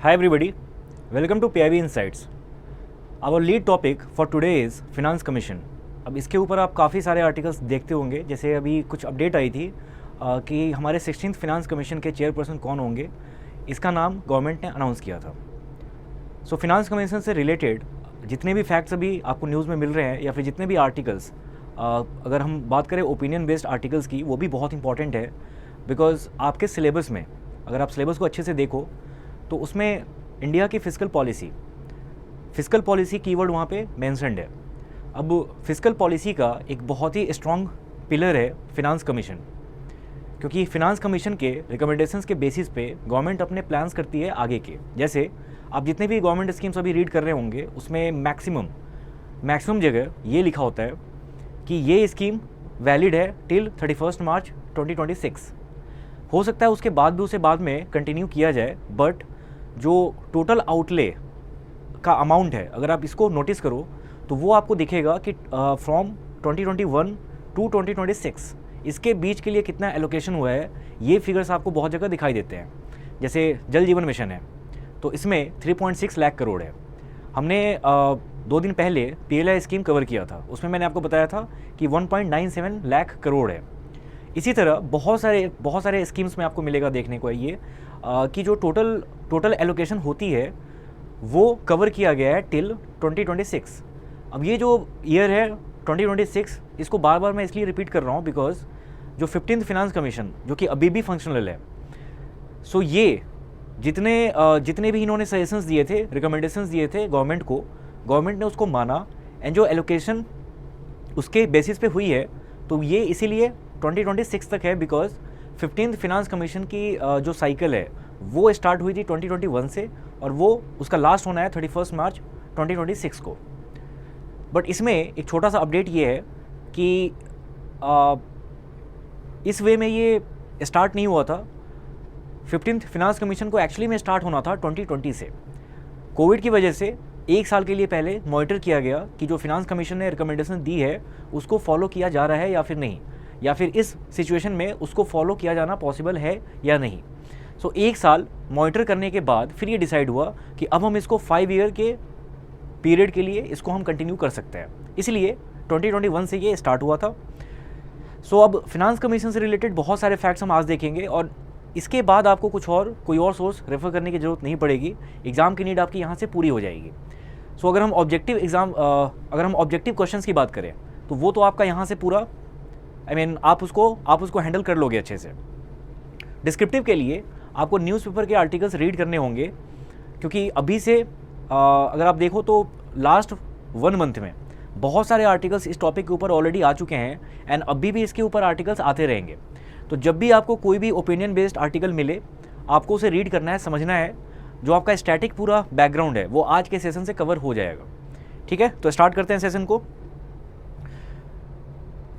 Hi everybody, welcome to PIB Insights. Our lead topic for today is Finance Commission. अब इसके ऊपर आप काफ़ी सारे आर्टिकल्स देखते होंगे, जैसे अभी कुछ अपडेट आई थी कि हमारे 16th फिनांस कमीशन के चेयरपर्सन कौन होंगे, इसका नाम गवर्नमेंट ने अनाउंस किया था। सो फिनांस कमीशन से रिलेटेड जितने भी फैक्ट्स अभी आपको न्यूज़ में मिल रहे हैं या फिर जितने भी आर्टिकल्स, अगर हम बात करें ओपिनियन बेस्ड आर्टिकल्स की, वो भी बहुत इंपॉर्टेंट है। बिकॉज आपके सिलेबस में अगर आप सिलेबस को अच्छे से देखो तो उसमें इंडिया की फिस्कल पॉलिसी कीवर्ड वहाँ पे मेंशन्ड है। अब फिस्कल पॉलिसी का एक बहुत ही स्ट्रॉन्ग पिलर है फिनांस कमीशन, क्योंकि फिनांस कमीशन के रिकमेंडेशंस के बेसिस पे गवर्नमेंट अपने प्लान्स करती है आगे के। जैसे आप जितने भी गवर्नमेंट स्कीम्स अभी रीड कर रहे होंगे उसमें मैक्सिमम जगह ये लिखा होता है कि ये स्कीम वैलिड है टिल 31 मार्च 2026। हो सकता है उसके बाद भी उसे बाद में कंटिन्यू किया जाए, बट जो टोटल आउटले का अमाउंट है अगर आप इसको नोटिस करो तो वो आपको दिखेगा कि फ्रॉम 2021 टू 2026 इसके बीच के लिए कितना एलोकेशन हुआ है, ये फिगर्स आपको बहुत जगह दिखाई देते हैं। जैसे जल जीवन मिशन है तो इसमें 3.6 लाख करोड़ है। हमने 2 दिन पहले PLI स्कीम कवर किया था, उसमें मैंने आपको बताया था कि 1.97 लाख करोड़ है। इसी तरह बहुत सारे स्कीम्स में आपको मिलेगा देखने को ये कि जो टोटल एलोकेशन होती है वो कवर किया गया है टिल 2026। अब ये जो ईयर है 2026, इसको बार बार मैं इसलिए रिपीट कर रहा हूँ बिकॉज जो 15th फिनांस कमीशन जो कि अभी भी फंक्शनल है, सो ये जितने भी इन्होंने सजेशंस दिए थे, रिकमेंडेशंस दिए थे गवर्नमेंट को, गवर्नमेंट ने उसको माना एंड जो एलोकेशन उसके बेसिस पे हुई है तो ये इसीलिए 2026 तक है। बिकॉज 15th फिनांस कमीशन की जो साइकिल है वो स्टार्ट हुई थी 2021 से और वो उसका लास्ट होना है 31 मार्च 2026 को। बट इसमें एक छोटा सा अपडेट ये है कि इस वे में ये स्टार्ट नहीं हुआ था। 15th फिनांस कमीशन को एक्चुअली में स्टार्ट होना था 2020 से। कोविड की वजह से 1 साल के लिए पहले मॉनिटर किया गया कि जो फिनांस कमीशन ने रिकमेंडेशन दी है उसको फॉलो किया जा रहा है या फिर नहीं, या फिर इस सिचुएशन में उसको फॉलो किया जाना पॉसिबल है या नहीं। सो 1 साल मॉनिटर करने के बाद फिर ये डिसाइड हुआ कि अब हम इसको 5 ईयर के पीरियड के लिए इसको हम कंटिन्यू कर सकते हैं, इसलिए 2021 से ये स्टार्ट हुआ था। सो अब फिनांस कमीशन से रिलेटेड बहुत सारे फैक्ट्स हम आज देखेंगे और इसके बाद आपको कोई और सोर्स रेफर करने की ज़रूरत नहीं पड़ेगी, एग्ज़ाम की नीड आपकी यहाँ से पूरी हो जाएगी। सो अगर हम ऑब्जेक्टिव क्वेश्चंस की बात करें तो वो तो आपका यहाँ से पूरा आप उसको हैंडल कर लोगे अच्छे से। डिस्क्रिप्टिव के लिए आपको न्यूज़पेपर के आर्टिकल्स रीड करने होंगे, क्योंकि अभी से अगर आप देखो तो लास्ट 1 मंथ में बहुत सारे आर्टिकल्स इस टॉपिक के ऊपर ऑलरेडी आ चुके हैं एंड अभी भी इसके ऊपर आर्टिकल्स आते रहेंगे। तो जब भी आपको कोई भी ओपिनियन बेस्ड आर्टिकल मिले आपको उसे रीड करना है, समझना है। जो आपका स्टैटिक पूरा बैकग्राउंड है वो आज के सेशन से कवर हो जाएगा। ठीक है, तो स्टार्ट करते हैं सेशन को।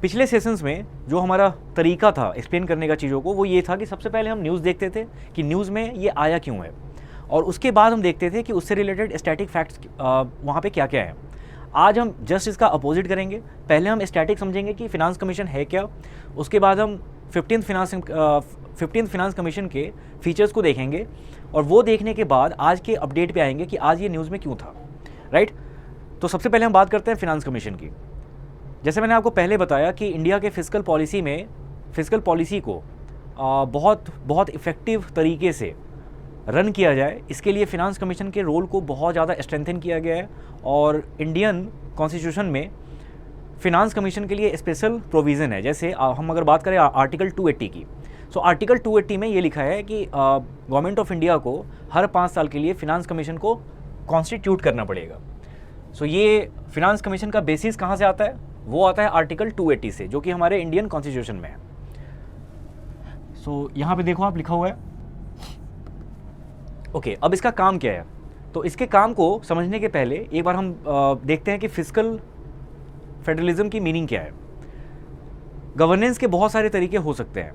पिछले सेशंस में जो हमारा तरीका था एक्सप्लेन करने का चीज़ों को वो ये था कि सबसे पहले हम न्यूज़ देखते थे कि न्यूज़ में ये आया क्यों है, और उसके बाद हम देखते थे कि उससे रिलेटेड स्टैटिक फैक्ट्स वहाँ पे क्या क्या है। आज हम जस्ट इसका अपोजिट करेंगे। पहले हम स्टैटिक समझेंगे कि फिनांस कमीशन है क्या, उसके बाद हम 15th फिनांस कमीशन के फीचर्स को देखेंगे और वो देखने के बाद आज के अपडेट पे आएंगे कि आज ये न्यूज़ में क्यों था। राइट, तो सबसे पहले हम बात करते हैं फिनांस कमीशन की। जैसे मैंने आपको पहले बताया कि इंडिया के फिस्कल पॉलिसी को बहुत इफ़ेक्टिव तरीके से रन किया जाए, इसके लिए फिनांस कमीशन के रोल को बहुत ज़्यादा स्ट्रेंथन किया गया है। और इंडियन कॉन्स्टिट्यूशन में फिनांस कमीशन के लिए स्पेशल प्रोविज़न है। जैसे हम अगर बात करें आर्टिकल 280 की, सो आर्टिकल 280 में ये लिखा है कि गवर्नमेंट ऑफ इंडिया को हर 5 साल के लिए फिनांस कमीशन को कॉन्स्टिट्यूट करना पड़ेगा। सो ये फिनांस कमीशन का बेसिस कहाँ से आता है, वो आता है आर्टिकल 280 से, जो कि हमारे इंडियन कॉन्स्टिट्यूशन में है। सो यहाँ पे देखो आप लिखा हुआ है। ओके, अब इसका काम क्या है, तो इसके काम को समझने के पहले एक बार हम देखते हैं कि फिस्कल फेडरलिज्म की मीनिंग क्या है। गवर्नेंस के बहुत सारे तरीके हो सकते हैं।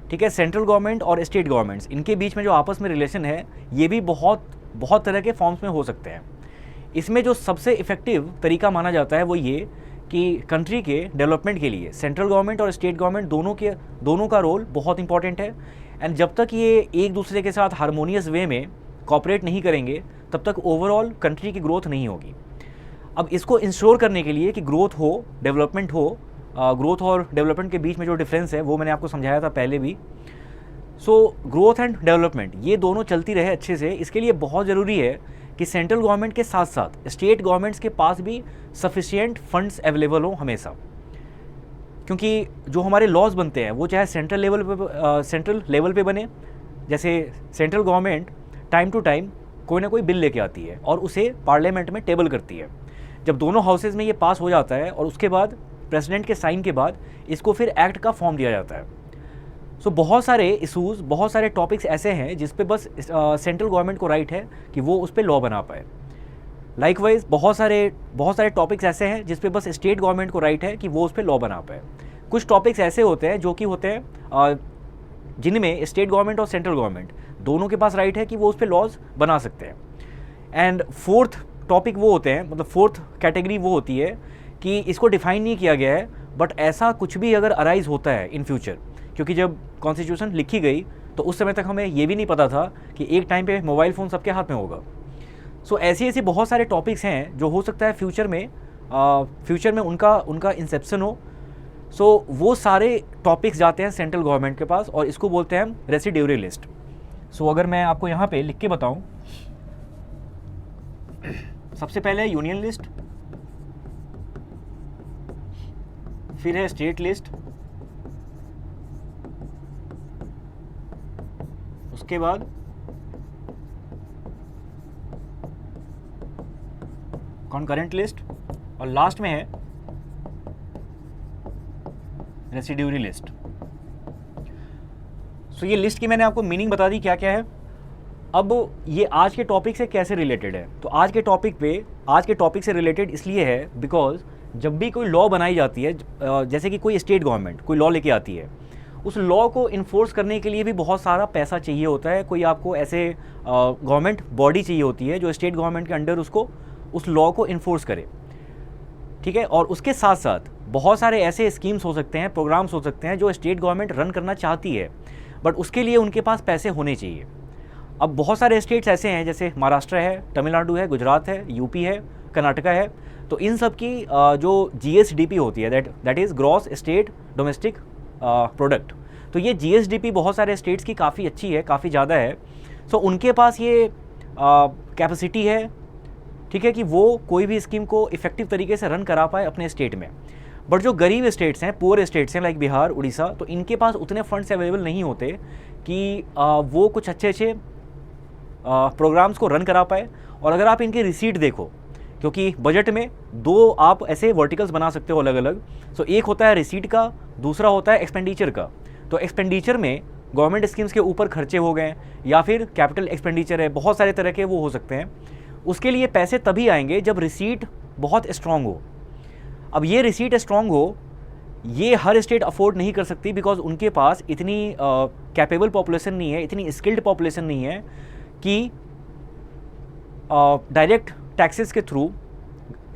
ठीक है, सेंट्रल गवर्नमेंट और स्टेट गवर्नमेंट्स, इनके बीच में जो आपस में रिलेशन है ये भी बहुत तरह के फॉर्म्स में हो सकते हैं। इसमें जो सबसे इफेक्टिव तरीका माना जाता है वो ये कि कंट्री के डेवलपमेंट के लिए सेंट्रल गवर्नमेंट और स्टेट गवर्नमेंट दोनों का रोल बहुत इंपॉर्टेंट है। एंड जब तक ये एक दूसरे के साथ हारमोनियस वे में कॉपरेट नहीं करेंगे तब तक ओवरऑल कंट्री की ग्रोथ नहीं होगी। अब इसको इंश्योर करने के लिए कि ग्रोथ हो, डेवलपमेंट हो, ग्रोथ और डेवलपमेंट के बीच में जो डिफरेंस है वो मैंने आपको समझाया था पहले भी। सो ग्रोथ एंड डेवलपमेंट ये दोनों चलती रहे अच्छे से, इसके लिए बहुत ज़रूरी है कि सेंट्रल गवर्नमेंट के साथ साथ स्टेट गवर्नमेंट्स के पास भी सफिशिएंट फंड्स अवेलेबल हो हमेशा, क्योंकि जो हमारे लॉज बनते हैं वो चाहे सेंट्रल लेवल पे बने, जैसे central government time to time कोई ना कोई बिल लेके आती है और उसे पार्लियामेंट में टेबल करती है। जब दोनों हाउसेज में ये पास हो जाता है और उसके बाद प्रेसिडेंट के साइन के बाद इसको फिर एक्ट का फॉर्म दिया जाता है। सो बहुत सारे इशूज़, बहुत सारे टॉपिक्स ऐसे हैं जिस पे बस सेंट्रल गवर्नमेंट को राइट है कि वो उस पर लॉ बना पाए। लाइकवाइज बहुत सारे टॉपिक्स ऐसे हैं जिस पे बस स्टेट गवर्नमेंट को राइट है कि वो उस पर लॉ बना पाए। कुछ टॉपिक्स ऐसे होते हैं जो कि होते हैं जिनमें स्टेट गवर्नमेंट और सेंट्रल गवर्नमेंट दोनों के पास राइट है कि वो उस पर लॉज बना सकते हैं। एंड फोर्थ टॉपिक वो होते हैं, मतलब फोर्थ कैटेगरी वो होती है कि इसको डिफाइन नहीं किया गया है, बट ऐसा कुछ भी अगर अराइज होता है इन फ्यूचर, क्योंकि जब कॉन्स्टिट्यूशन लिखी गई तो उस समय तक हमें ये भी नहीं पता था कि एक टाइम पे मोबाइल फ़ोन सबके हाथ में होगा। सो ऐसी बहुत सारे टॉपिक्स हैं जो हो सकता है फ्यूचर में उनका इंसेप्शन हो। सो वो सारे टॉपिक्स जाते हैं सेंट्रल गवर्नमेंट के पास और इसको बोलते हैं रेसिड्यूरी लिस्ट। सो अगर मैं आपको यहाँ पे लिख के बताऊँ, सबसे पहले यूनियन लिस्ट, फिर है स्टेट लिस्ट, उसके बाद कॉन्करेंट लिस्ट और लास्ट में है रेसिड्यूरी लिस्ट। सो ये लिस्ट की मैंने आपको मीनिंग बता दी क्या क्या है। अब ये आज के टॉपिक से कैसे रिलेटेड है, तो आज के टॉपिक से रिलेटेड इसलिए है बिकॉज जब भी कोई लॉ बनाई जाती है, जैसे कि कोई स्टेट गवर्नमेंट कोई लॉ लेके आती है, उस लॉ को इन्फोर्स करने के लिए भी बहुत सारा पैसा चाहिए होता है। कोई आपको ऐसे गवर्नमेंट बॉडी चाहिए होती है जो स्टेट गवर्नमेंट के अंडर उस लॉ को इन्फोर्स करे, ठीक है। और उसके साथ साथ बहुत सारे ऐसे स्कीम्स हो सकते हैं, प्रोग्राम्स हो सकते हैं जो स्टेट गवर्नमेंट रन करना चाहती है, बट उसके लिए उनके पास पैसे होने चाहिए। अब बहुत सारे स्टेट्स ऐसे हैं जैसे महाराष्ट्र है, तमिलनाडु है, गुजरात है, यूपी है, कर्नाटका है, तो इन सब की जो GSDP होती है, that is gross state domestic product, तो ये GSDP बहुत सारे स्टेट्स की काफ़ी अच्छी है, काफ़ी ज़्यादा है। सो उनके पास ये कैपेसिटी है, ठीक है, कि वो कोई भी स्कीम को इफेक्टिव तरीके से रन करा पाए अपने स्टेट में। बट जो गरीब स्टेट्स हैं, पुअर स्टेट्स हैं लाइक बिहार, उड़ीसा, तो इनके पास उतने फंड्स अवेलेबल नहीं होते कि वो कुछ अच्छे प्रोग्राम्स को रन करा पाए। और अगर आप इनकी रिसीट देखो, क्योंकि बजट में दो आप ऐसे वर्टिकल्स बना सकते हो अलग अलग। सो एक होता है रिसीट का, दूसरा होता है एक्सपेंडिचर का। तो एक्सपेंडिचर में गवर्नमेंट स्कीम्स के ऊपर खर्चे हो गए या फिर कैपिटल एक्सपेंडिचर है, बहुत सारे तरह के वो हो सकते हैं। उसके लिए पैसे तभी आएंगे जब रिसीट बहुत स्ट्रांग हो। अब ये रिसीट स्ट्रांग हो, ये हर स्टेट अफोर्ड नहीं कर सकती बिकॉज उनके पास इतनी कैपेबल पॉपुलेशन नहीं है, इतनी स्किल्ड पॉपुलेशन नहीं है कि डायरेक्ट टैक्सेस के थ्रू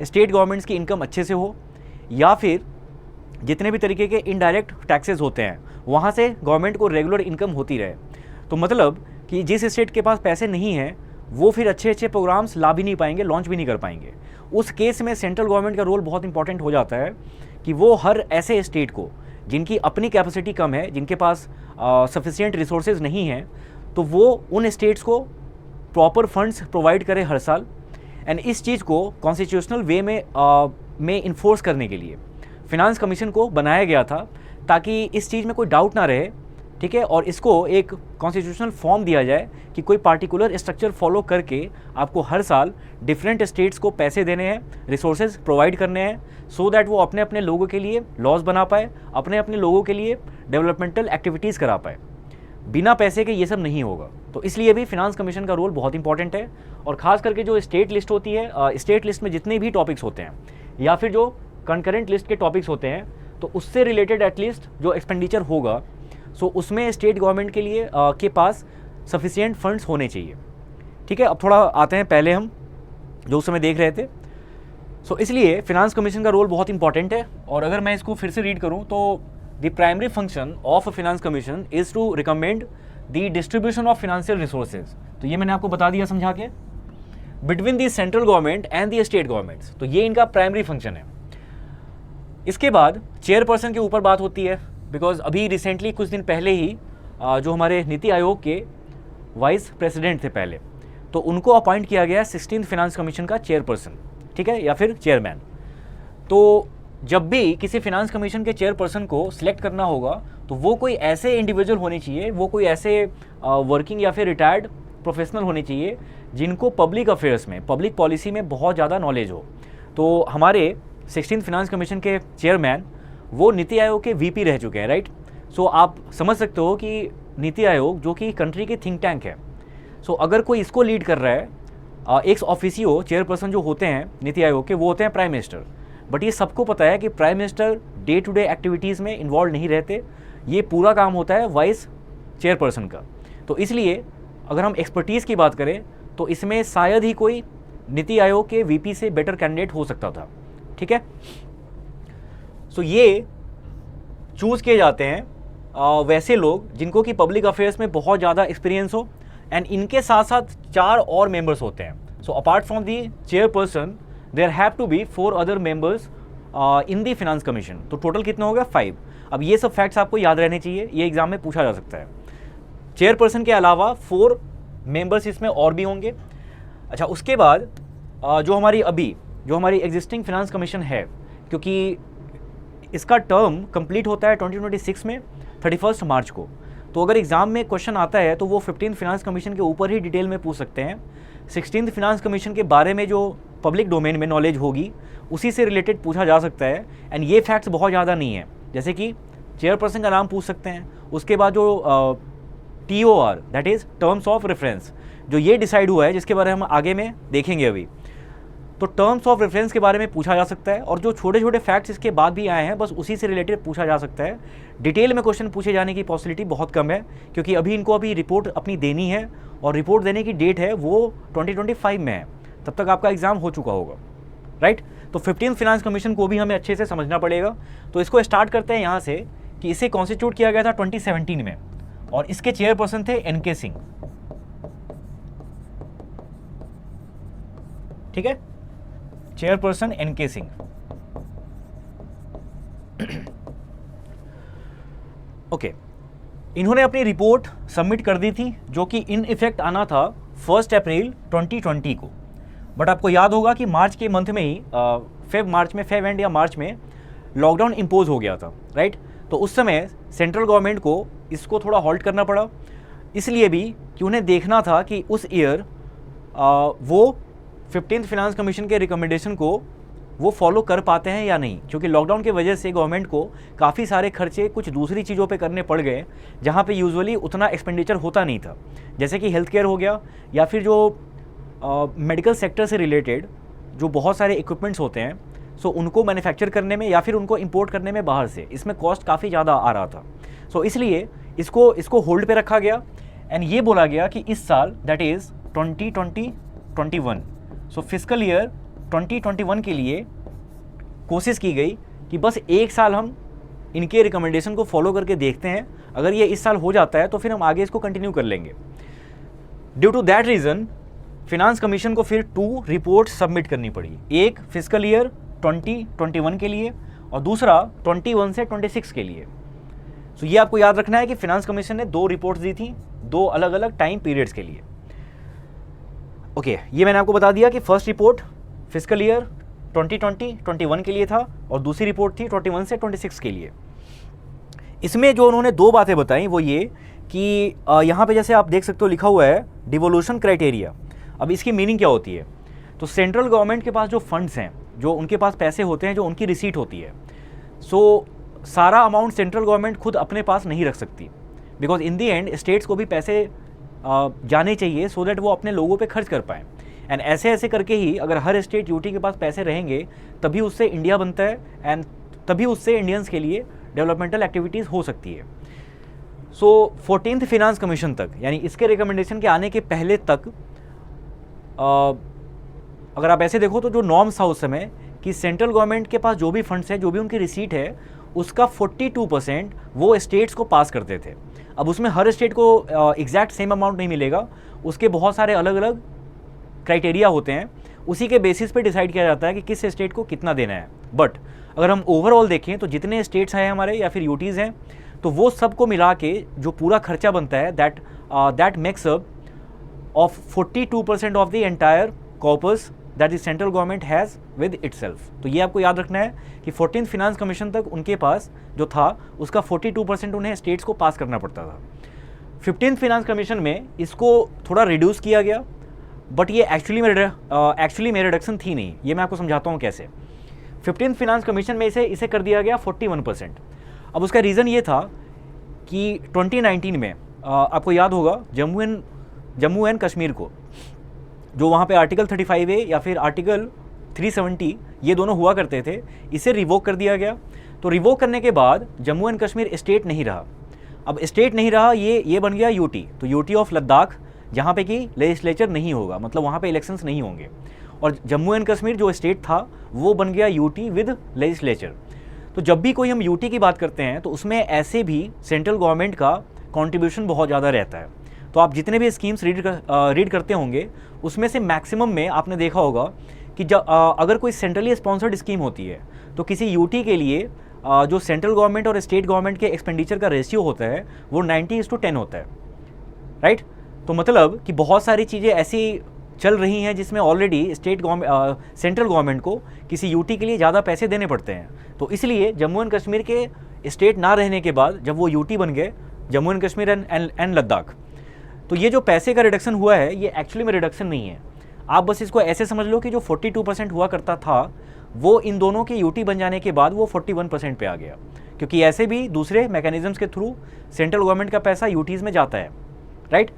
स्टेट गवर्नमेंट्स की इनकम अच्छे से हो, या फिर जितने भी तरीके के इनडायरेक्ट टैक्सेस होते हैं वहाँ से गवर्नमेंट को रेगुलर इनकम होती रहे। तो मतलब कि जिस स्टेट के पास पैसे नहीं हैं वो फिर अच्छे प्रोग्राम्स ला भी नहीं पाएंगे, लॉन्च भी नहीं कर पाएंगे। उस केस में सेंट्रल गवर्नमेंट का रोल बहुत इंपॉर्टेंट हो जाता है कि वो हर ऐसे स्टेट को जिनकी अपनी कैपेसिटी कम है, जिनके पास सफिशिएंट रिसोर्सेज नहीं हैं, तो वो उन स्टेट्स को प्रॉपर फंड्स प्रोवाइड करे हर साल। एंड इस चीज़ को कॉन्स्टिट्यूशनल वे में इन्फोर्स करने के लिए फिनांस कमीशन को बनाया गया था, ताकि इस चीज़ में कोई डाउट ना रहे, ठीक है। और इसको एक कॉन्स्टिट्यूशनल फॉर्म दिया जाए कि कोई पार्टिकुलर स्ट्रक्चर फॉलो करके आपको हर साल डिफरेंट स्टेट्स को पैसे देने हैं, रिसोर्सेज प्रोवाइड करने हैं, सो दैट वो अपने अपने लोगों के लिए लॉज बना पाए, अपने अपने लोगों के लिए डेवलपमेंटल एक्टिविटीज़ करा पाए। बिना पैसे के ये सब नहीं होगा। तो इसलिए भी फिनांस कमीशन का रोल बहुत इंपॉर्टेंट है। और ख़ास करके जो स्टेट लिस्ट होती है, स्टेट लिस्ट में जितने भी टॉपिक्स होते हैं या फिर जो कंकरेंट लिस्ट के टॉपिक्स होते हैं, तो उससे रिलेटेड एटलीस्ट जो एक्सपेंडिचर होगा, सो उसमें स्टेट गवर्नमेंट के लिए के पास सफिशिएंट फंड्स होने चाहिए, ठीक है। अब थोड़ा आते हैं पहले हम जो उस समय देख रहे थे। सो इसलिए फिनांस कमीशन का रोल बहुत इंपॉर्टेंट है। और अगर मैं इसको फिर से रीड करूँ तो the primary function of a finance commission is to recommend the distribution of financial resources, तो ये मैंने आपको बता दिया समझा के, between the central government and the state governments, तो ये इनका प्राइमरी फंक्शन है। इसके बाद चेयरपर्सन के ऊपर बात होती है, बिकॉज अभी रिसेंटली कुछ दिन पहले ही जो हमारे नीति आयोग के वाइस प्रेसिडेंट थे पहले, तो उनको अपॉइंट किया गया 16th फाइनेंस कमीशन का चेयरपर्सन, ठीक है, या फिर चेयरमैन। तो जब भी किसी फाइनेंस कमीशन के चेयरपर्सन को सिलेक्ट करना होगा तो वो कोई ऐसे इंडिविजुअल होने चाहिए, वो कोई ऐसे वर्किंग या फिर रिटायर्ड प्रोफेशनल होने चाहिए जिनको पब्लिक अफेयर्स में, पब्लिक पॉलिसी में बहुत ज़्यादा नॉलेज हो। तो हमारे 16th फाइनेंस कमीशन के चेयरमैन वो नीति आयोग के वीपी रह चुके हैं, राइट। सो आप समझ सकते हो कि नीति आयोग जो कि कंट्री की थिंक टैंक है, सो अगर कोई इसको लीड कर रहा है, एक्स ऑफिसियो चेयरपर्सन जो होते हैं नीति आयोग के, वो होते हैं प्राइम मिनिस्टर। बट ये सबको पता है कि prime minister day to day activities में इन्वॉल्व नहीं रहते, ये पूरा काम होता है वाइस चेयरपर्सन का। तो इसलिए अगर हम एक्सपर्टीज़ की बात करें तो इसमें शायद ही कोई नीति आयोग के वीपी से बेटर कैंडिडेट हो सकता था, ठीक है। सो ये चूज़ किए जाते हैं वैसे लोग जिनको कि पब्लिक अफेयर्स में बहुत ज़्यादा एक्सपीरियंस हो, एंड इनके साथ साथ 4 और मेंबर्स होते हैं। So apart from the chairperson there have to be 4 other members in the finance commission. तो टोटल कितने हो गए? 5। अब ये सब फैक्ट्स आपको याद रहने चाहिए, ये एग्जाम में पूछा जा सकता है। चेयरपर्सन के अलावा 4 मेंबर्स इसमें और भी होंगे। अच्छा, उसके बाद जो हमारी एग्जिस्टिंग फाइनेंस कमीशन है, क्योंकि इसका टर्म कंप्लीट होता है 2026 में 31 मार्च को, तो अगर एग्जाम में क्वेश्चन आता है तो वो 15th फाइनेंस कमीशन के ऊपर ही डिटेल में पूछ सकते हैं। 16th फाइनेंस कमीशन के बारे में जो पब्लिक डोमेन में नॉलेज होगी उसी से रिलेटेड पूछा जा सकता है, एंड ये फैक्ट्स बहुत ज़्यादा नहीं है। जैसे कि चेयरपर्सन का नाम पूछ सकते हैं, उसके बाद जो TOR that is terms of reference, जो ये डिसाइड हुआ है जिसके बारे में हम आगे में देखेंगे अभी, तो टर्म्स ऑफ रेफरेंस के बारे में पूछा जा सकता है। और जो छोटे छोटे फैक्ट्स इसके बाद भी आए हैं बस उसी से रिलेटेड पूछा जा सकता है। डिटेल में क्वेश्चन पूछे जाने की पॉसिबिलिटी बहुत कम है, क्योंकि अभी इनको रिपोर्ट अपनी देनी है, और रिपोर्ट देने की डेट है वो 2025 में है, तब तक आपका एग्जाम हो चुका होगा, राइट। तो 15th फाइनेंस कमीशन को भी हमें अच्छे से समझना पड़ेगा। तो इसको स्टार्ट करते हैं यहाँ से कि इसे कॉन्स्टिट्यूट किया गया था 2017 में, और इसके चेयरपर्सन थे NK सिंह, ठीक है, चेयरपर्सन NK सिंह। ओके, इन्होंने अपनी रिपोर्ट सबमिट कर दी थी, जो कि इन इफेक्ट आना था 1 अप्रैल 2020 को। बट आपको याद होगा कि मार्च के मंथ में ही फेब एंड या मार्च में लॉकडाउन इम्पोज हो गया था, राइट। तो उस समय सेंट्रल गवर्नमेंट को इसको थोड़ा हॉल्ट करना पड़ा, इसलिए भी कि उन्हें देखना था कि उस ईयर वो 15th फाइनेंस कमीशन के रिकमेंडेशन को वो फॉलो कर पाते हैं या नहीं, क्योंकि लॉकडाउन की वजह से गवर्नमेंट को काफ़ी सारे खर्चे कुछ दूसरी चीज़ों पे करने पड़ गए, जहाँ पे यूजुअली उतना एक्सपेंडिचर होता नहीं था, जैसे कि हेल्थ केयर हो गया, या फिर जो मेडिकल सेक्टर से रिलेटेड जो बहुत सारे इक्विपमेंट्स होते हैं, सो उनको मैन्युफैक्चर करने में या फिर उनको इंपोर्ट करने में बाहर से, इसमें कॉस्ट काफ़ी ज़्यादा आ रहा था। सो इसलिए इसको होल्ड पे रखा गया, एंड ये बोला गया कि इस साल that is 2020-21, so fiscal year 2021 के लिए कोशिश की गई कि बस एक साल हम इनके रिकमेंडेशन को फॉलो करके देखते हैं, अगर ये इस साल हो जाता है तो फिर हम आगे इसको कंटिन्यू कर लेंगे। Due to that reason finance commission को फिर 2 रिपोर्ट सबमिट करनी पड़ी, एक फिस्कल ईयर 2021 के लिए और दूसरा 21 से 26 के लिए। सो ये आपको याद रखना है कि फिनांस कमीशन ने 2 रिपोर्ट्स दी थी 2 अलग अलग टाइम पीरियड्स के लिए। ओके, ये मैंने आपको बता दिया कि फर्स्ट रिपोर्ट फिस्कल ईयर 2020-21 के लिए था और दूसरी रिपोर्ट थी 21 से 26 के लिए। इसमें जो उन्होंने 2 बातें बताई वो ये कि यहाँ पे जैसे आप देख सकते हो लिखा हुआ है डिवोल्यूशन क्राइटेरिया। अब इसकी मीनिंग क्या होती है? तो सेंट्रल गवर्नमेंट के पास जो फंड्स हैं, जो उनके पास पैसे होते हैं, जो उनकी रिसीट होती है, सो सारा अमाउंट सेंट्रल गवर्नमेंट खुद अपने पास नहीं रख सकती, because in the and states को भी पैसे जाने चाहिए सो दैट वो अपने लोगों पे खर्च कर पाएँ। एंड ऐसे ऐसे करके ही अगर हर स्टेट यूटी के पास पैसे रहेंगे तभी उससे इंडिया बनता है, एंड तभी उससे इंडियंस के लिए डेवलपमेंटल एक्टिविटीज़ हो सकती है। सो 14th फाइनेंस कमीशन तक, यानी इसके रिकमेंडेशन के आने के पहले तक, अगर आप ऐसे देखो तो जो नॉर्म्स था उस समय कि सेंट्रल गवर्नमेंट के पास जो भी फंड्स हैं, जो भी उनकी रिसीट है, उसका 42% वो स्टेट्स को पास करते थे। अब उसमें हर स्टेट को एग्जैक्ट सेम अमाउंट नहीं मिलेगा, उसके बहुत सारे अलग अलग क्राइटेरिया होते हैं, उसी के बेसिस पे डिसाइड किया जाता है कि किस स्टेट को कितना देना है। बट अगर हम ओवरऑल देखें तो जितने स्टेट्स हैं हमारे या फिर यूटीज़ हैं, तो वो सबको मिला के जो पूरा खर्चा बनता है that makes up of 42% of the entire corpus that the central government has with itself. तो ये आपको याद रखना है कि 14th फिनांस कमीशन तक उनके पास जो था उसका 42% उन्हें स्टेट्स को पास करना पड़ता था। 15th फिनांस कमीशन में इसको थोड़ा रिड्यूस किया गया, बट ये एक्चुअली में रिडक्शन थी नहीं। ये मैं आपको समझाता हूँ कैसे। 15th फिनांस कमीशन में इसे कर दिया गया 41%। अब उसका रीज़न ये था कि 2019 में आपको याद होगा जम्मू एंड कश्मीर को, जो वहाँ पे आर्टिकल 35A या फिर आर्टिकल 370 ये दोनों हुआ करते थे, इसे रिवोक कर दिया गया। तो रिवोक करने के बाद जम्मू एंड कश्मीर स्टेट नहीं रहा। अब स्टेट नहीं रहा, ये बन गया यूटी। तो यूटी ऑफ लद्दाख, जहाँ पे कि लेजिस्लेचर नहीं होगा, मतलब वहाँ पे इलेक्शंस नहीं होंगे। और जम्मू एंड कश्मीर जो स्टेट था वो बन गया यूटी विद लेजिस्लेचर। तो जब भी कोई हम यूटी की बात करते हैं तो उसमें ऐसे भी सेंट्रल गवर्नमेंट का कंट्रीब्यूशन बहुत ज़्यादा रहता है। तो आप जितने भी स्कीम्स रीड करते होंगे उसमें से मैक्सिमम में आपने देखा होगा कि जब अगर कोई सेंट्रली स्पॉन्सर्ड स्कीम होती है तो किसी यूटी के लिए जो सेंट्रल गवर्नमेंट और स्टेट गवर्नमेंट के एक्सपेंडिचर का रेशियो होता है वो 90:10 होता है, राइट। तो मतलब कि बहुत सारी चीज़ें ऐसी चल रही हैं जिसमें ऑलरेडी सेंट्रल गवर्नमेंट को किसी यूटी के लिए ज़्यादा पैसे देने पड़ते हैं। तो इसलिए जम्मू एंड कश्मीर के स्टेट ना रहने के बाद जब वो यूटी बन गए, जम्मू एंड कश्मीर एंड लद्दाख, तो ये जो पैसे का रिडक्शन हुआ है ये एक्चुअली में रिडक्शन नहीं है। आप बस इसको ऐसे समझ लो कि जो 42% हुआ करता था वो इन दोनों के यूटी बन जाने के बाद वो 41% पे आ गया, क्योंकि ऐसे भी दूसरे मैकेनिज्म्स के थ्रू सेंट्रल गवर्नमेंट का पैसा यूटीज़ में जाता है, राइट।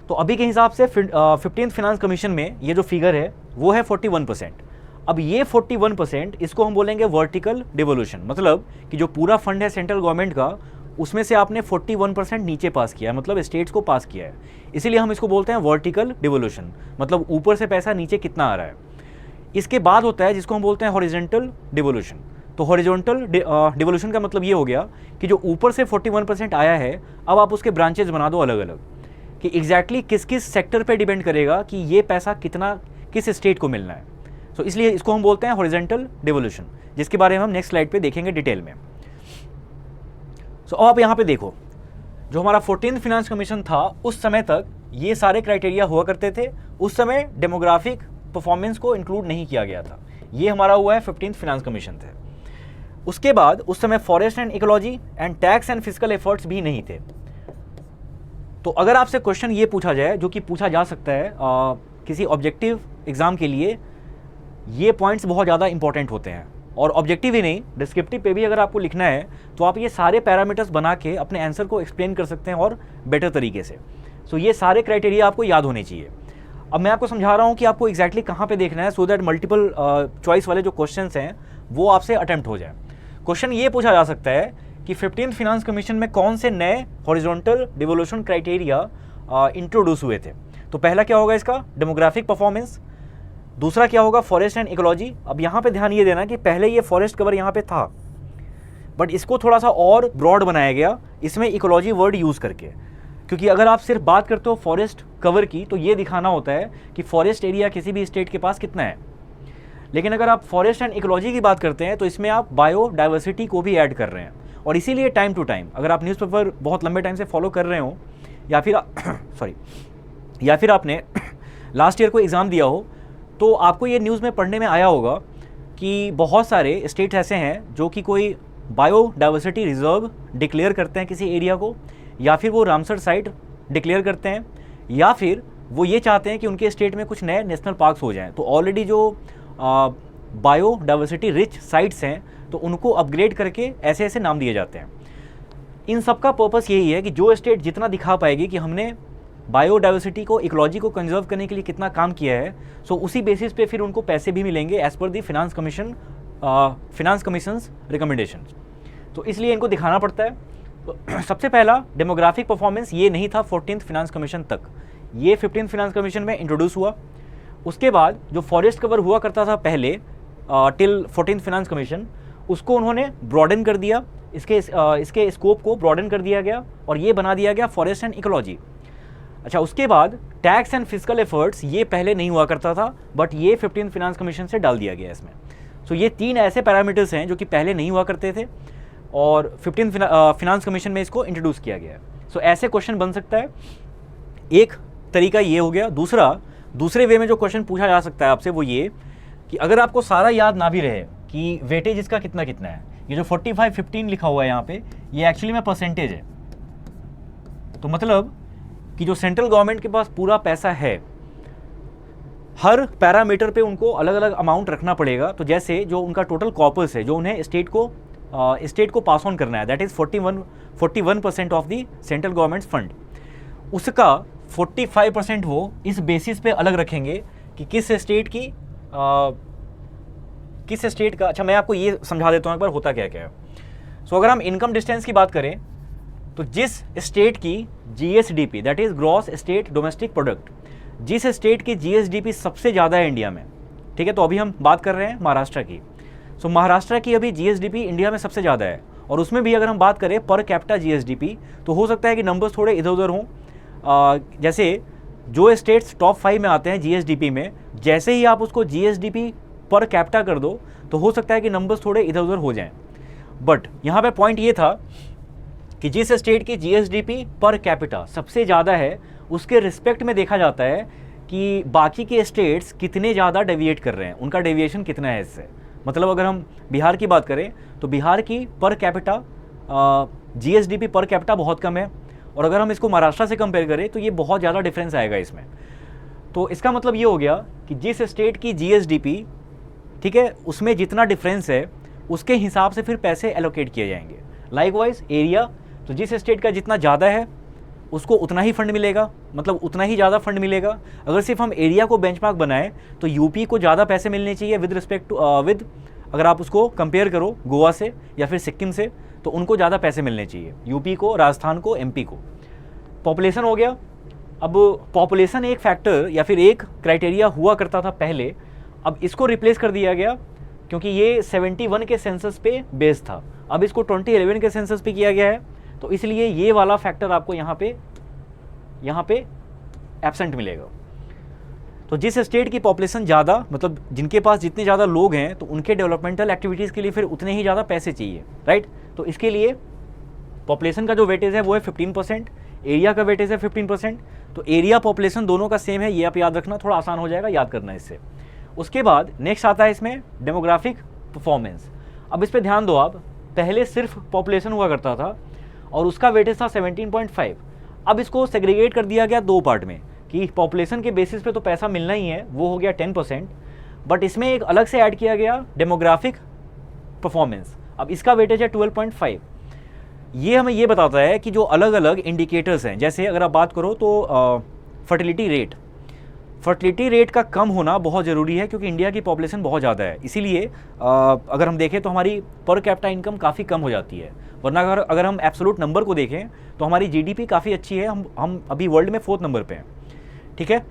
तो अभी के हिसाब से 15th फिनांस कमीशन में ये जो फिगर है वो है 41%। अब ये 41% इसको हम बोलेंगे वर्टिकल डिवोल्यूशन, मतलब कि जो पूरा फंड है सेंट्रल गवर्नमेंट का उसमें से आपने 41% नीचे पास किया है, मतलब स्टेट्स को पास किया है, इसीलिए हम इसको बोलते हैं वर्टिकल डिवोल्यूशन, मतलब ऊपर से पैसा नीचे कितना आ रहा है। इसके बाद होता है जिसको हम बोलते हैं हॉरिजॉन्टल डिवोल्यूशन। तो हॉरिजॉन्टल डिवोल्यूशन का मतलब ये हो गया कि जो ऊपर से 41% आया है अब आप उसके ब्रांचेज बना दो अलग अलग, कि एग्जैक्टली किस किस सेक्टर पे डिपेंड करेगा कि ये पैसा कितना किस स्टेट को मिलना है। तो इसलिए इसको हम बोलते हैं हॉरिजॉन्टल डिवोल्यूशन, जिसके बारे में हम नेक्स्ट स्लाइड पे देखेंगे डिटेल में। सो अब आप यहाँ पे देखो, जो हमारा 14th फिनांस कमीशन था उस समय तक ये सारे क्राइटेरिया हुआ करते थे। उस समय डेमोग्राफिक परफॉर्मेंस को इंक्लूड नहीं किया गया था। ये हमारा हुआ है 15th फिनांस कमीशन थे। उसके बाद उस समय forest and ecology and tax and physical efforts भी नहीं थे। तो अगर आपसे क्वेश्चन ये पूछा जाए, जो कि पूछा जा सकता है किसी ऑब्जेक्टिव एग्जाम के लिए, ये पॉइंट्स बहुत ज़्यादा इंपॉर्टेंट होते हैं। और ऑब्जेक्टिव ही नहीं, डिस्क्रिप्टिव पे भी अगर आपको लिखना है तो आप ये सारे पैरामीटर्स बना के अपने आंसर को एक्सप्लेन कर सकते हैं और बेटर तरीके से। सो ये सारे क्राइटेरिया आपको याद होने चाहिए। अब मैं आपको समझा रहा हूँ कि आपको एग्जैक्टली कहाँ पे देखना है, सो दैट मल्टीपल चॉइस वाले जो क्वेश्चंस हैं वो आपसे अटेम्प्ट हो जाए। क्वेश्चन ये पूछा जा सकता है कि 15th फिनांस कमीशन में कौन से नए हॉरिजॉन्टल डिवोल्यूशन क्राइटेरिया इंट्रोड्यूस हुए थे। तो पहला क्या होगा इसका, डेमोग्राफिक परफॉर्मेंस। दूसरा क्या होगा, फॉरेस्ट एंड इकोलॉजी। अब यहाँ पे ध्यान ये देना कि पहले ये फॉरेस्ट कवर यहाँ पे था, बट इसको थोड़ा सा और ब्रॉड बनाया गया इसमें इकोलॉजी वर्ड यूज़ करके, क्योंकि अगर आप सिर्फ बात करते हो फॉरेस्ट कवर की तो ये दिखाना होता है कि फॉरेस्ट एरिया किसी भी स्टेट के पास कितना है। लेकिन अगर आप फॉरेस्ट एंड इकोलॉजी की बात करते हैं तो इसमें आप बायोडाइवर्सिटी को भी ऐड कर रहे हैं। और इसीलिए टाइम टू टाइम अगर आप न्यूज़पेपर बहुत लंबे टाइम से फॉलो कर रहे हो या फिर आपने लास्ट ईयर को एग्ज़ाम दिया हो, तो आपको ये न्यूज़ में पढ़ने में आया होगा कि बहुत सारे स्टेट्स ऐसे हैं जो कि कोई बायोडाइवर्सिटी रिजर्व डिक्लेयर करते हैं किसी एरिया को, या फिर वो रामसर साइट डिक्लेयर करते हैं, या फिर वो ये चाहते हैं कि उनके स्टेट में कुछ नए नेशनल पार्क्स हो जाएं। तो ऑलरेडी जो बायोडाइवर्सिटी रिच साइट्स हैं तो उनको अपग्रेड करके ऐसे ऐसे नाम दिए जाते हैं। इन सब का पर्पस यही है कि जो स्टेट जितना दिखा पाएगी कि हमने बायोडाइवर्सिटी को, इकोलॉजी को कंजर्व करने के लिए कितना काम किया है, सो उसी बेसिस पे फिर उनको पैसे भी मिलेंगे एज पर दी फिनांस कमीशंस रिकमेंडेशन। तो इसलिए इनको दिखाना पड़ता है। तो सबसे पहला डेमोग्राफिक परफॉर्मेंस ये नहीं था 14th फिनांस कमीशन तक, ये 15th फिनांस कमीशन में इंट्रोड्यूस हुआ। उसके बाद जो फॉरेस्ट कवर हुआ करता था पहले टिल 14th फिनांस कमीशन, उसको उन्होंने ब्रॉडन कर दिया इसके स्कोप को ब्रॉडन कर दिया गया और ये बना दिया गया फॉरेस्ट एंड इकोलॉजी। अच्छा, उसके बाद टैक्स एंड फिजिकल एफर्ट्स, ये पहले नहीं हुआ करता था बट ये 15th फाइनेंस कमीशन से डाल दिया गया इसमें। सो ये 3 ऐसे पैरामीटर्स हैं जो कि पहले नहीं हुआ करते थे और 15th फाइनेंस कमीशन में इसको इंट्रोड्यूस किया गया है। सो ऐसे क्वेश्चन बन सकता है, एक तरीका ये हो गया। दूसरे वे में जो क्वेश्चन पूछा जा सकता है आपसे वो ये कि अगर आपको सारा याद ना भी रहे कि वेटेज इसका कितना कितना है, ये जो 45-15 लिखा हुआ है यहाँ पे, ये एक्चुअली में परसेंटेज है। तो मतलब कि जो सेंट्रल गवर्नमेंट के पास पूरा पैसा है, हर पैरामीटर पे उनको अलग अलग अमाउंट रखना पड़ेगा। तो जैसे जो उनका टोटल कॉर्पस है जो उन्हें स्टेट को पास ऑन करना है, that is 41% of the central government fund, उसका 45% वो इस बेसिस पे अलग रखेंगे कि किस स्टेट का। अच्छा, मैं आपको ये समझा देता हूँ एक बार होता क्या क्या है। सो अगर हम इनकम डिस्टेंस की बात करें तो जिस स्टेट की GSDP, that is gross state domestic product, जिस स्टेट की GSDP सबसे ज़्यादा है इंडिया में, ठीक है, तो अभी हम बात कर रहे हैं महाराष्ट्र की। सो महाराष्ट्र की अभी GSDP इंडिया में सबसे ज़्यादा है और उसमें भी अगर हम बात करें पर कैपिटा GSDP तो हो सकता है कि नंबर्स थोड़े इधर उधर हों। जैसे जो स्टेट्स टॉप 5 में आते हैं GSDP में, जैसे ही आप उसको GSDP पर कैपिटा कर दो तो हो सकता है कि नंबर्स थोड़े इधर उधर हो जाएं। बट यहाँ पे पॉइंट ये था कि जिस स्टेट की GSDP पर कैपिटा सबसे ज़्यादा है, उसके रिस्पेक्ट में देखा जाता है कि बाकी के स्टेट्स कितने ज़्यादा डेविएट कर रहे हैं, उनका डेविएशन कितना है इससे। मतलब अगर हम बिहार की बात करें तो बिहार की per capita GSDP per capita बहुत कम है और अगर हम इसको महाराष्ट्र से कंपेयर करें तो ये बहुत ज़्यादा डिफरेंस आएगा इसमें। तो इसका मतलब ये हो गया कि जिस स्टेट की GSDP, ठीक है, उसमें जितना डिफरेंस है उसके हिसाब से फिर पैसे एलोकेट किए जाएंगे। लाइकवाइज एरिया, तो जिस स्टेट का जितना ज़्यादा है उसको उतना ही फंड मिलेगा, मतलब उतना ही ज़्यादा फंड मिलेगा। अगर सिर्फ हम एरिया को बेंचमार्क बनाएं तो यूपी को ज़्यादा पैसे मिलने चाहिए विद रिस्पेक्ट टू अगर आप उसको कंपेयर करो गोवा से या फिर सिक्किम से, तो उनको ज़्यादा पैसे मिलने चाहिए, यूपी को, राजस्थान को, MP को। पॉपुलेशन हो गया। अब पॉपुलेशन एक फैक्टर या फिर एक क्राइटेरिया हुआ करता था पहले, अब इसको रिप्लेस कर दिया गया क्योंकि ये 71 के सेंसस पे बेस्ड था, अब इसको 2011 के सेंसस पे किया गया है, तो इसलिए ये वाला फैक्टर आपको यहाँ पे एब्सेंट मिलेगा। तो जिस स्टेट की पॉपुलेशन ज़्यादा, मतलब जिनके पास जितने ज़्यादा लोग हैं तो उनके डेवलपमेंटल एक्टिविटीज़ के लिए फिर उतने ही ज़्यादा पैसे चाहिए, राइट। तो इसके लिए पॉपुलेशन का जो वेटेज है वो है 15%, एरिया का वेटेज है 15%। तो एरिया पॉपुलेशन दोनों का सेम है, ये आप याद रखना, थोड़ा आसान हो जाएगा याद करना इससे। उसके बाद नेक्स्ट आता है इसमें डेमोग्राफिक परफॉर्मेंस। अब इस पर ध्यान दो आप, पहले सिर्फ पॉपुलेशन हुआ करता था और उसका वेटेज था 17.5। अब इसको सेग्रीगेट कर दिया गया 2 पार्ट में कि पॉपुलेशन के बेसिस पे तो पैसा मिलना ही है, वो हो गया 10%, बट इसमें एक अलग से ऐड किया गया डेमोग्राफिक परफॉर्मेंस। अब इसका वेटेज है 12.5। ये हमें ये बताता है कि जो अलग अलग इंडिकेटर्स हैं, जैसे अगर आप बात करो तो फर्टिलिटी रेट का कम होना बहुत ज़रूरी है क्योंकि इंडिया की पॉपुलेशन बहुत ज़्यादा है, इसीलिए अगर हम देखें तो हमारी पर कैपिटा इनकम काफ़ी कम हो जाती है। वरना अगर हम एब्सोल्यूट नंबर को देखें तो हमारी GDP काफ़ी अच्छी है, हम अभी वर्ल्ड में 4th नंबर पे हैं, ठीक है।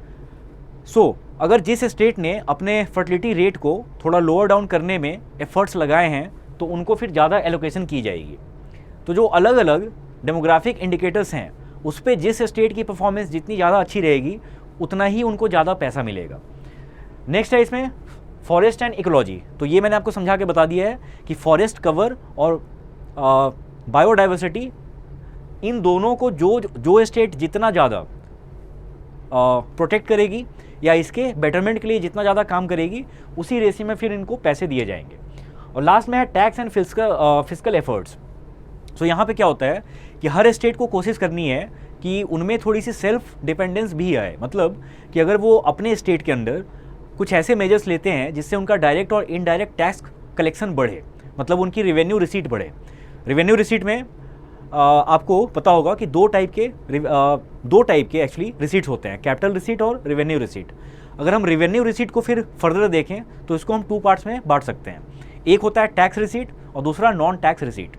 सो अगर जिस स्टेट ने अपने फर्टिलिटी रेट को थोड़ा लोअर डाउन करने में एफर्ट्स लगाए हैं तो उनको फिर ज़्यादा एलोकेशन की जाएगी। तो जो अलग अलग डेमोग्राफिक इंडिकेटर्स हैं उस पर जिस स्टेट की परफॉर्मेंस जितनी ज़्यादा अच्छी रहेगी उतना ही उनको ज़्यादा पैसा मिलेगा। नेक्स्ट है इसमें फॉरेस्ट एंड इकोलॉजी। तो ये मैंने आपको समझा के बता दिया है कि फॉरेस्ट कवर और बायोडाइवर्सिटी, इन दोनों को जो स्टेट जितना ज़्यादा प्रोटेक्ट करेगी या इसके बेटरमेंट के लिए जितना ज़्यादा काम करेगी उसी रेशियो में फिर इनको पैसे दिए जाएंगे। और लास्ट में है टैक्स एंड फिजिकल एफर्ट्स। सो यहाँ पे क्या होता है कि हर स्टेट को कोशिश करनी है कि उनमें थोड़ी सी सेल्फ डिपेंडेंस भी आए, मतलब कि अगर वो अपने स्टेट के अंदर कुछ ऐसे मेजर्स लेते हैं जिससे उनका डायरेक्ट और इनडायरेक्ट टैक्स कलेक्शन बढ़े, मतलब उनकी रेवेन्यू रिसीट बढ़े। रेवेन्यू रिसीट में आपको पता होगा कि दो टाइप के एक्चुअली रिसीट्स होते हैं, कैपिटल रिसीट और रेवेन्यू रिसीट। अगर हम रेवेन्यू रिसीट को फिर फर्दर देखें तो इसको हम 2 पार्ट्स में बांट सकते हैं। एक होता है टैक्स रिसीट और दूसरा नॉन टैक्स रिसीट।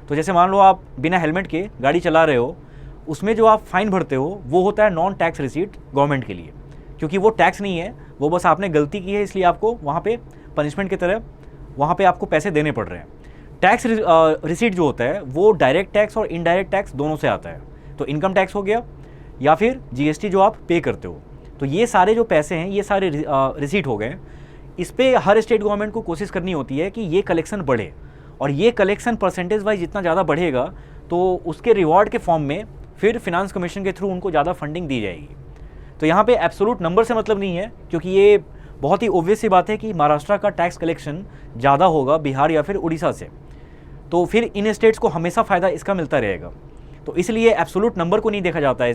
तो जैसे मान लो आप बिना हेलमेट के गाड़ी चला रहे हो, उसमें जो आप फाइन भरते हो वो होता है नॉन टैक्स रिसीट गवर्नमेंट के लिए, क्योंकि वो टैक्स नहीं है, वो बस आपने गलती की है इसलिए आपको वहाँ पे पनिशमेंट की तरह वहाँ पे आपको पैसे देने पड़ रहे हैं। टैक्स रिसीट जो होता है वो डायरेक्ट टैक्स और इनडायरेक्ट टैक्स दोनों से आता है। तो इनकम टैक्स हो गया या फिर जीएसटी जो आप पे करते हो, तो ये सारे जो पैसे हैं ये सारे रिसीट हो गए। इस पे हर स्टेट गवर्नमेंट को कोशिश करनी होती है कि ये कलेक्शन बढ़े, और ये कलेक्शन परसेंटेज वाइज जितना ज़्यादा बढ़ेगा तो उसके रिवॉर्ड के फॉर्म में फिर फिनांस कमीशन के थ्रू उनको ज़्यादा फंडिंग दी जाएगी। तो यहाँ पे एब्सोलूट नंबर से मतलब नहीं है, क्योंकि ये बहुत ही ऑब्वियस सी बात है कि महाराष्ट्र का टैक्स कलेक्शन ज़्यादा होगा बिहार या फिर उड़ीसा से, तो फिर इन स्टेट्स को हमेशा फ़ायदा इसका मिलता रहेगा। तो इसलिए एब्सोलूट नंबर को नहीं देखा जाता है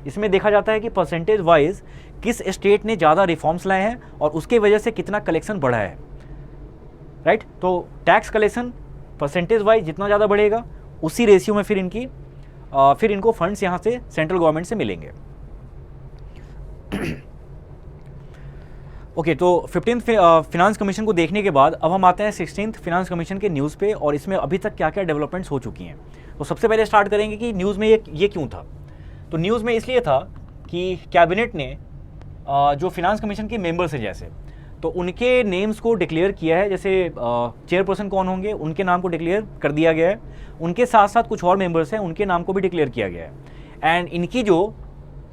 इसमें देखा जाता है कि परसेंटेज वाइज किस स्टेट ने ज़्यादा रिफॉर्म्स लाए हैं और उसके वजह से कितना कलेक्शन बढ़ा है, राइट। तो टैक्स कलेक्शन परसेंटेज वाइज जितना ज़्यादा बढ़ेगा उसी रेशियो में फिर इनको फंड्स यहाँ से सेंट्रल गवर्नमेंट से मिलेंगे। ओके, तो 15th फिनांस कमीशन को देखने के बाद अब हम आते हैं 16th फिनांस कमीशन के न्यूज़ पे, और इसमें अभी तक क्या क्या डेवलपमेंट्स हो चुकी हैं। तो सबसे पहले स्टार्ट करेंगे कि न्यूज़ में ये क्यों था। तो न्यूज़ में इसलिए था कि कैबिनेट ने जो फिनांस कमीशन के मेंबर्स हैं जैसे, तो उनके नेम्स को डिक्लेयर किया है। जैसे चेयरपर्सन कौन होंगे उनके नाम को डिक्लेयर कर दिया गया है, उनके साथ साथ कुछ और मेंबर्स हैं उनके नाम को भी डिक्लेयर किया गया है। एंड इनकी जो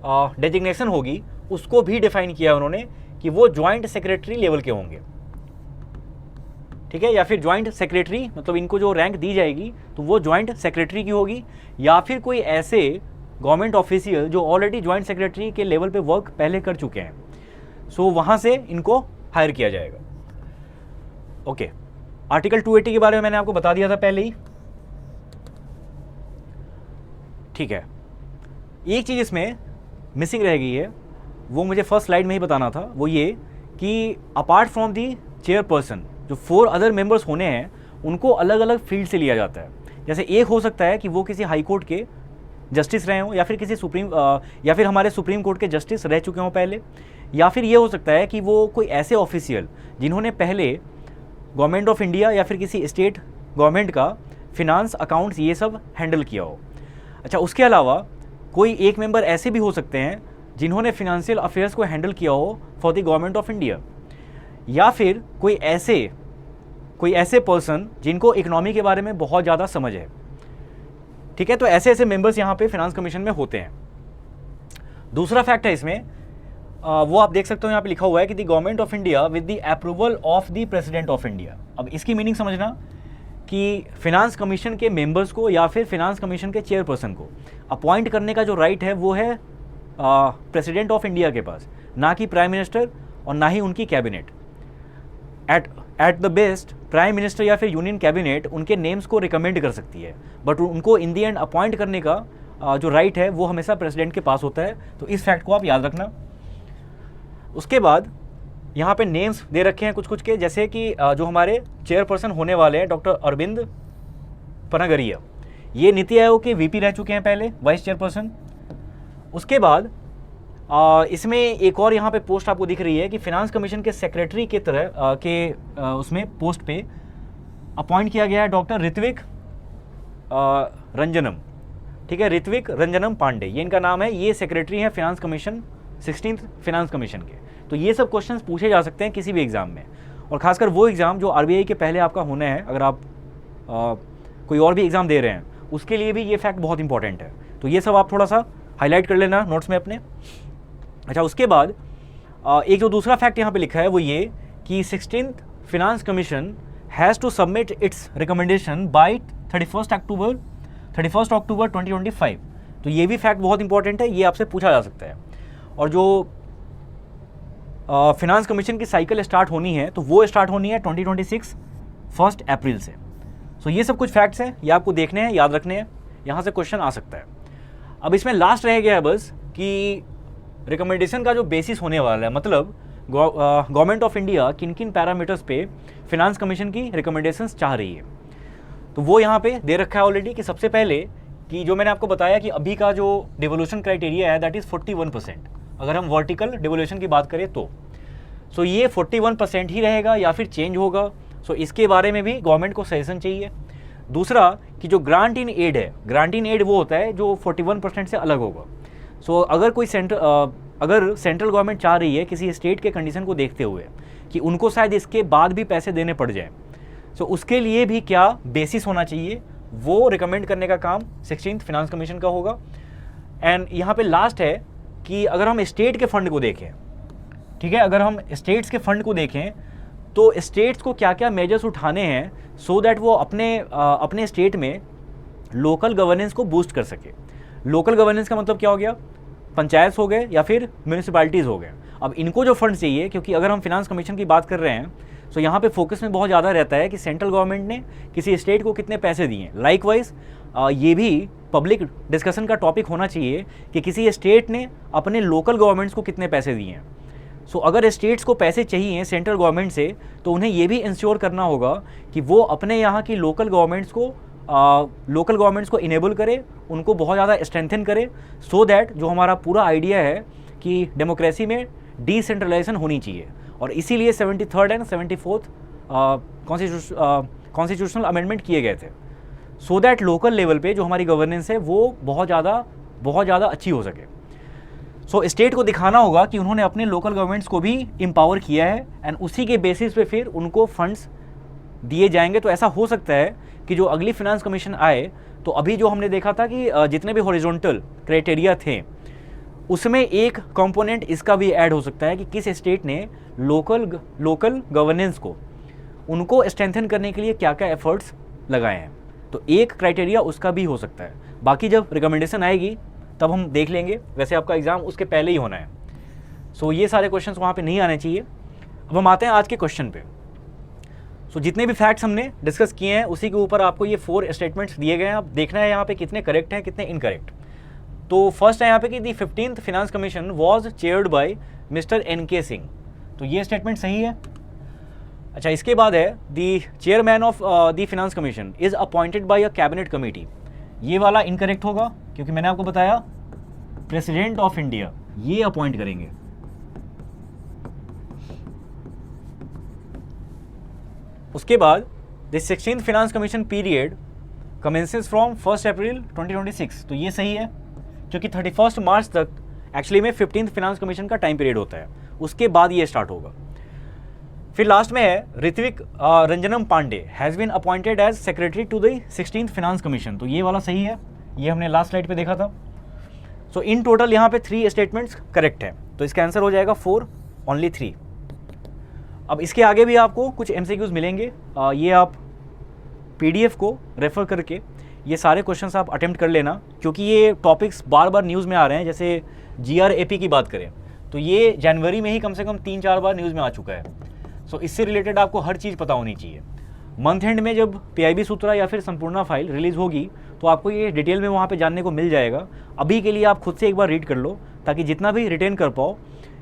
डेजिग्नेशन होगी उसको भी डिफाइन किया है उन्होंने कि वो ज्वाइंट सेक्रेटरी लेवल के होंगे, ठीक है, या फिर ज्वाइंट सेक्रेटरी, मतलब इनको जो रैंक दी जाएगी तो वो ज्वाइंट सेक्रेटरी की होगी, या फिर कोई ऐसे गवर्नमेंट ऑफिशियल जो ऑलरेडी ज्वाइंट सेक्रेटरी के लेवल पे वर्क पहले कर चुके हैं, सो वहाँ से इनको हायर किया जाएगा। ओके, आर्टिकल 280 के बारे में मैंने आपको बता दिया था पहले ही, ठीक है। एक चीज़ इसमें मिसिंग रह गई है, वो मुझे फर्स्ट स्लाइड में ही बताना था, वो ये कि अपार्ट फ्रॉम दी चेयरपर्सन जो 4 अदर मेंबर्स होने हैं उनको अलग अलग फील्ड से लिया जाता है। जैसे एक हो सकता है कि वो किसी हाई कोर्ट के जस्टिस रहे हों, या फिर किसी या फिर हमारे सुप्रीम कोर्ट के जस्टिस रह चुके हों पहले, या फिर ये हो सकता है कि वो कोई ऐसे ऑफिशियल जिन्होंने पहले गवर्नमेंट ऑफ इंडिया या फिर किसी स्टेट गवर्नमेंट का फिनांस अकाउंट्स ये सब हैंडल किया हो। अच्छा, उसके अलावा कोई एक मेंबर ऐसे भी हो सकते हैं जिन्होंने फिनेंशियल अफेयर्स को हैंडल किया हो for the government of India, या फिर कोई ऐसे पर्सन जिनको इकोनॉमी के बारे में बहुत ज़्यादा समझ है, ठीक है। तो ऐसे मेंबर्स यहाँ पे फिनांस कमीशन में होते हैं। दूसरा फैक्ट है इसमें, वो आप देख सकते हो यहाँ पे लिखा हुआ है कि the government of India with the approval of the president of India. अब इसकी मीनिंग समझना कि फिनांस कमीशन के मेंबर्स को या फिर फिनांस कमीशन के चेयरपर्सन को अपॉइंट करने का जो राइट है वो है प्रेसिडेंट ऑफ इंडिया के पास, ना कि प्राइम मिनिस्टर और ना ही उनकी cabinet. At the best prime minister या फिर यूनियन कैबिनेट उनके नेम्स को रिकमेंड कर सकती है, बट उनको इन दी एंड अपॉइंट करने का जो राइट है वो हमेशा प्रेसिडेंट के पास होता है। तो इस फैक्ट को आप याद रखना। उसके बाद यहाँ पे नेम्स दे रखे हैं कुछ के, जैसे कि जो हमारे चेयरपर्सन होने वाले हैं डॉक्टर अरविंद पनागरिया, ये नीति आयोग के वीपी रह चुके हैं पहले, वाइस चेयरपर्सन। उसके बाद इसमें एक और यहाँ पे पोस्ट आपको दिख रही है कि फिनांस कमीशन के सेक्रेटरी के तरह उसमें पोस्ट पे अपॉइंट किया गया है डॉक्टर ऋत्विक रंजनम, ठीक है, ऋत्विक रंजनम पांडे, ये इनका नाम है। ये सेक्रेटरी हैं finance commission 16th finance commission के। तो ये सब क्वेश्चंस पूछे जा सकते हैं किसी भी एग्ज़ाम में, और खासकर वो एग्ज़ाम जो आरबीआई के पहले आपका होना है, अगर आप कोई और भी एग्ज़ाम दे रहे हैं उसके लिए भी ये फैक्ट बहुत इंपॉर्टेंट है। तो ये सब आप थोड़ा सा हाईलाइट कर लेना नोट्स में अपने। अच्छा, उसके बाद एक जो दूसरा फैक्ट यहाँ पे लिखा है वो ये कि 16th finance commission has to submit its recommendation by 31 October 2025। तो ये भी फैक्ट बहुत इंपॉर्टेंट है, ये आपसे पूछा जा सकता है। और जो फिनांस कमीशन की साइकिल स्टार्ट होनी है तो वो स्टार्ट होनी है 2026 1 अप्रैल से। सो ये सब कुछ फैक्ट्स हैं, ये आपको देखने हैं, याद रखने हैं, यहाँ से क्वेश्चन आ सकता है। अब इसमें लास्ट रह गया है बस कि रिकमेंडेशन का जो बेसिस होने वाला है, मतलब गवर्नमेंट ऑफ इंडिया किन किन पैरामीटर्स पे फिनांस कमीशन की रिकमेंडेशंस चाह रही है। तो वो यहाँ पे दे रखा है ऑलरेडी कि सबसे पहले कि जो मैंने आपको बताया कि अभी का जो डिवोल्यूशन क्राइटेरिया है दैट इज़ 41%, अगर हम वर्टिकल डिवोल्यूशन की बात करें तो। सो ये 41% ही रहेगा या फिर चेंज होगा, सो इसके बारे में भी गवर्नमेंट को सजेशन चाहिए। दूसरा कि जो ग्रांट इन एड है, ग्रांट इन एड वो होता है जो 41% से अलग होगा। सो अगर सेंट्रल गवर्नमेंट चाह रही है किसी स्टेट के कंडीशन को देखते हुए कि उनको शायद इसके बाद भी पैसे देने पड़ जाए, सो उसके लिए भी क्या बेसिस होना चाहिए वो रिकमेंड करने का काम 16th फिनांस कमीशन का होगा। एंड यहाँ पे लास्ट है कि अगर हम स्टेट के फंड को देखें, ठीक है, अगर हम स्टेट्स के फंड को देखें तो स्टेट्स को क्या क्या मेजर्स उठाने हैं सो दैट वो अपने स्टेट में लोकल गवर्नेंस को बूस्ट कर सके। लोकल गवर्नेंस का मतलब क्या हो गया, पंचायत हो गए या फिर म्यूनिसिपैलिटीज़ हो गए। अब इनको जो फंड चाहिए, क्योंकि अगर हम फिनांस कमीशन की बात कर रहे हैं तो यहाँ पे फोकस में बहुत ज़्यादा रहता है कि सेंट्रल गवर्नमेंट ने किसी स्टेट को कितने पैसे दिए। लाइकवाइज ये भी पब्लिक डिस्कशन का टॉपिक होना चाहिए कि किसी स्टेट ने अपने लोकल गवर्नमेंट्स को कितने पैसे दिए हैं। सो अगर स्टेट्स को पैसे चाहिए सेंट्रल गवर्नमेंट से तो उन्हें ये भी इंश्योर करना होगा कि वो अपने यहाँ की लोकल गवर्नमेंट्स को इनेबल करे, उनको बहुत ज़्यादा स्ट्रेंथन करे, सो दैट जो हमारा पूरा आइडिया है कि डेमोक्रेसी में डिसेंट्रलाइजेशन होनी चाहिए। और इसीलिए 73rd and 74th constitutional amendment किए गए थे, सो दैट लोकल लेवल पे जो हमारी गवर्नेंस है वो बहुत ज़्यादा अच्छी हो सके। सो स्टेट को दिखाना होगा कि उन्होंने अपने लोकल गवर्नमेंट्स को भी एम्पावर किया है एंड उसी के बेसिस पे फिर उनको फंड्स दिए जाएंगे। तो ऐसा हो सकता है कि जो अगली फिनांस कमीशन आए तो अभी जो हमने देखा था कि जितने भी हॉरिजॉन्टल क्राइटेरिया थे उसमें एक कंपोनेंट इसका भी ऐड हो सकता है कि किस स्टेट ने लोकल गवर्नेंस को उनको स्ट्रेंथन करने के लिए क्या क्या एफर्ट्स लगाए हैं। तो एक क्राइटेरिया उसका भी हो सकता है। बाकी जब रिकमेंडेशन आएगी तब हम देख लेंगे, वैसे आपका एग्ज़ाम उसके पहले ही होना है। सो ये सारे क्वेश्चंस वहाँ पे नहीं आने चाहिए। अब हम आते हैं आज के क्वेश्चन पे। सो जितने भी फैक्ट्स हमने डिस्कस किए हैं उसी के ऊपर आपको ये 4 स्टेटमेंट्स दिए गए हैं। अब देखना है यहाँ पे कितने करेक्ट हैं कितने इनकरेक्ट। तो फर्स्ट है यहाँ पे कि the 15th finance commission was chaired by mister NK Singh, तो ये स्टेटमेंट सही है। अच्छा, इसके बाद है the chairman of the finance commission is appointed by a cabinet committee, ये वाला इनकरेक्ट होगा क्योंकि मैंने आपको बताया प्रेसिडेंट ऑफ इंडिया ये अपॉइंट करेंगे। उसके बाद the 16th finance commission period commences from 1 April 2026, तो ये सही है क्योंकि 31 मार्च तक एक्चुअली में 15th फिनांस कमीशन का टाइम पीरियड होता है, उसके बाद ये स्टार्ट होगा। फिर लास्ट में है Ritwik Ranjanam Pandey has been appointed as secretary to the 16th finance commission, तो ये वाला सही है, ये हमने लास्ट स्लाइड पे देखा था। सो इन टोटल यहाँ पे 3 स्टेटमेंट्स करेक्ट है, तो इसका आंसर हो जाएगा 4 ओनली 3। अब इसके आगे भी आपको कुछ MCQs मिलेंगे, ये आप PDF को रेफ़र करके ये सारे क्वेश्चंस आप अटेम्प्ट कर लेना, क्योंकि ये टॉपिक्स बार बार न्यूज़ में आ रहे हैं। जैसे GRAP की बात करें तो ये जनवरी में ही कम से कम 3-4 बार न्यूज़ में आ चुका है। सो इससे रिलेटेड आपको हर चीज़ पता होनी चाहिए। मंथ एंड में जब PIB सूत्रा या फिर संपूर्णा फाइल रिलीज़ होगी तो आपको ये डिटेल में वहाँ पे जानने को मिल जाएगा। अभी के लिए आप खुद से एक बार रीड कर लो ताकि जितना भी रिटेन कर पाओ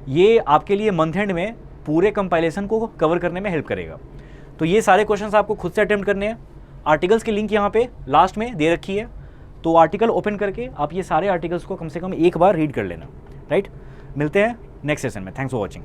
ये आपके लिए मंथ एंड में पूरे कंपाइलेशन को कवर करने में हेल्प करेगा। तो ये सारे क्वेश्चंस आपको खुद से अटेम्प्ट करने हैं। आर्टिकल्स की लिंक यहाँ पे लास्ट में दे रखी है, तो आर्टिकल ओपन करके आप ये सारे आर्टिकल्स को कम से कम एक बार रीड कर लेना, राइट। मिलते हैं नेक्स्ट सेशन में। Thanks for watching.